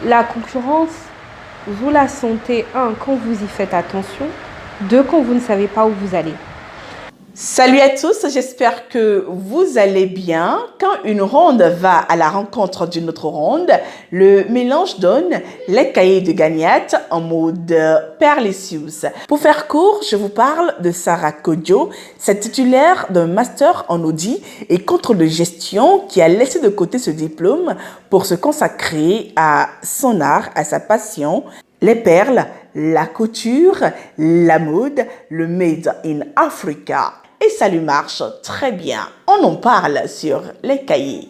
La concurrence, vous la sentez, quand vous y faites attention, 2, quand vous ne savez pas où vous allez. Salut à tous, j'espère que vous allez bien. Quand une ronde va à la rencontre d'une autre ronde, le mélange donne les cahiers de gagnante en mode Perlicious. Pour faire court, je vous parle de Sarah Kodjo, cette titulaire d'un master en audit et contrôle de gestion qui a laissé de côté ce diplôme pour se consacrer à son art, à sa passion, les perles, la couture, la mode, le Made in Africa. Et ça lui marche très bien. On en parle sur les cahiers.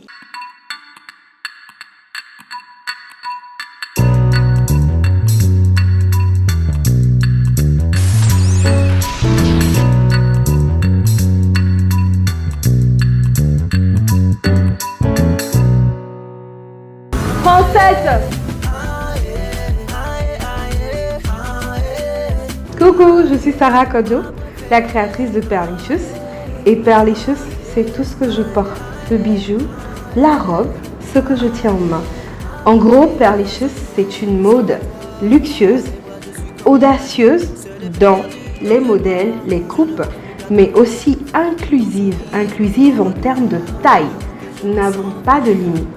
Française. Coucou, je suis Sarah Kodjo, la créatrice de Perlicious. Et Perlicious, c'est tout ce que je porte. Le bijou, la robe, ce que je tiens en main. En gros, Perlicious, c'est une mode luxueuse, audacieuse dans les modèles, les coupes, mais aussi inclusive. Inclusive en termes de taille. Nous n'avons pas de limite.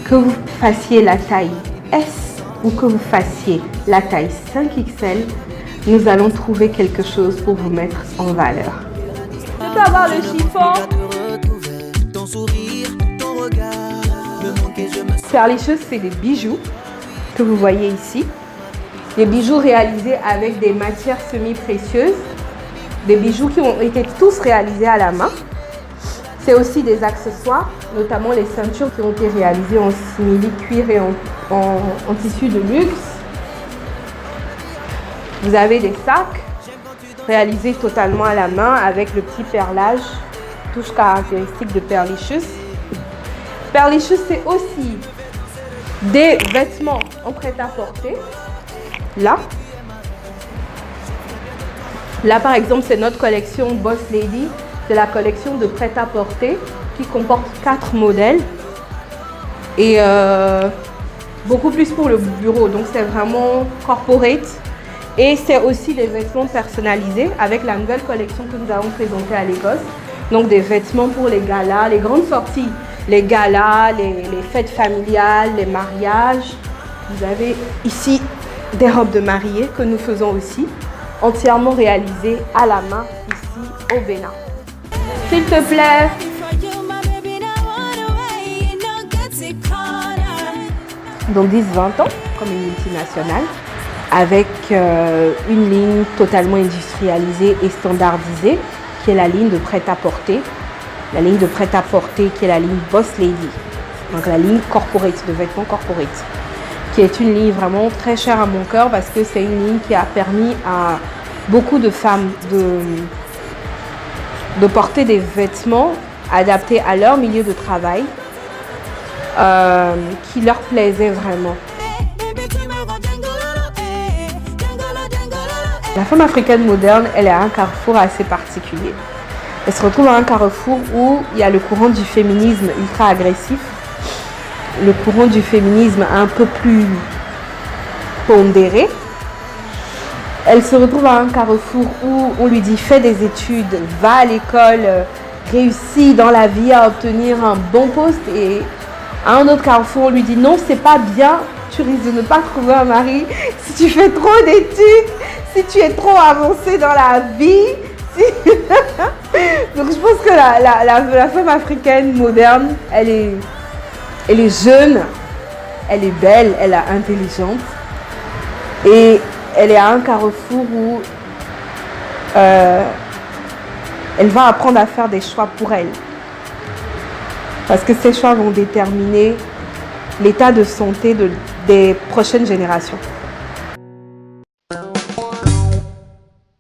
Que vous fassiez la taille S ou que vous fassiez la taille 5XL, nous allons trouver quelque chose pour vous mettre en valeur. Je peux avoir le chiffon. Perlicious, c'est des bijoux que vous voyez ici. Des bijoux réalisés avec des matières semi-précieuses. Des bijoux qui ont été tous réalisés à la main. C'est aussi des accessoires, notamment les ceintures qui ont été réalisées en simili-cuir et en tissu de luxe. Vous avez des sacs réalisés totalement à la main avec le petit perlage, touche caractéristique de Perlicious. Perlicious, c'est aussi des vêtements en prêt-à-porter. Là, par exemple, c'est notre collection Boss Lady. C'est la collection de prêt-à-porter qui comporte 4 modèles et beaucoup plus pour le bureau. Donc, c'est vraiment corporate. Et c'est aussi des vêtements personnalisés avec la nouvelle collection que nous avons présentée à l'Écosse. Donc des vêtements pour les galas, les grandes sorties, les galas, les fêtes familiales, les mariages. Vous avez ici des robes de mariée que nous faisons aussi, entièrement réalisées à la main ici au Bénin. S'il te plaît. Dans 10-20 ans, comme une multinationale, avec une ligne totalement industrialisée et standardisée, qui est la ligne de prêt-à-porter. La ligne de prêt-à-porter qui est la ligne Boss Lady, donc la ligne corporate, de vêtements corporate, qui est une ligne vraiment très chère à mon cœur parce que c'est une ligne qui a permis à beaucoup de femmes de porter des vêtements adaptés à leur milieu de travail, qui leur plaisaient vraiment. La femme africaine moderne, elle est à un carrefour assez particulier. Elle se retrouve à un carrefour où il y a le courant du féminisme ultra agressif, le courant du féminisme un peu plus pondéré. Elle se retrouve à un carrefour où on lui dit fais des études, va à l'école, réussis dans la vie à obtenir un bon poste. Et à un autre carrefour, on lui dit non, c'est pas bien, tu risques de ne pas trouver un mari si tu fais trop d'études, si tu es trop avancé dans la vie. Donc je pense que la femme africaine moderne, elle est jeune, elle est belle, elle est intelligente et elle est à un carrefour où elle va apprendre à faire des choix pour elle. Parce que ces choix vont déterminer l'état de santé des prochaines générations.